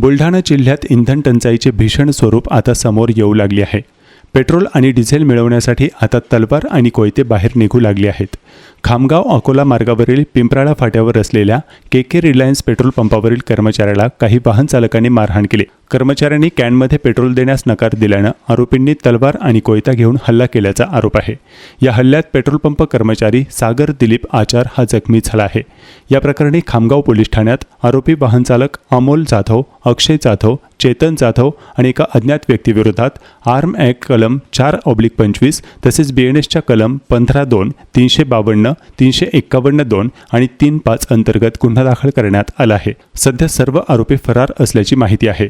बुलढाणा जिल्ह्यात इंधन टंचाईचे भीषण स्वरूप आता समोर येऊ लागले आहे। पेट्रोल आणि डिझेल मिळवण्यासाठी आता तलवार आणि कोयते बाहेर निघू लागले आहेत। खामगाव अकोला मार्गावरील पिंपराळा फाट्यावर असलेल्या के रिलायन्स पेट्रोल पंपावरील कर्मचाऱ्याला काही वाहन चालकांनी मारहाण केली। कर्मचाऱ्यांनी कॅनमध्ये पेट्रोल देण्यास नकार दिल्यानं आरोपींनी तलवार आणि कोयता घेऊन हल्ला केल्याचा आरोप आहे। या हल्ल्यात पेट्रोल पंप कर्मचारी सागर दिलीप आचार हा जखमी झाला आहे। या प्रकरणी खामगाव पोलीस ठाण्यात आरोपी वाहन चालक अमोल जाधव, अक्षय जाधव, चेतन जाधव आणि एका अज्ञात व्यक्तीविरोधात आर्म ॲक्ट कलम 4/25 तसेच BNSच्या कलम 15(2), 352, 351(2) आणि 3(5) अंतर्गत गुन्हा दाखल करण्यात आला आहे। सध्या सर्व आरोपी फरार असल्याची माहिती आहे।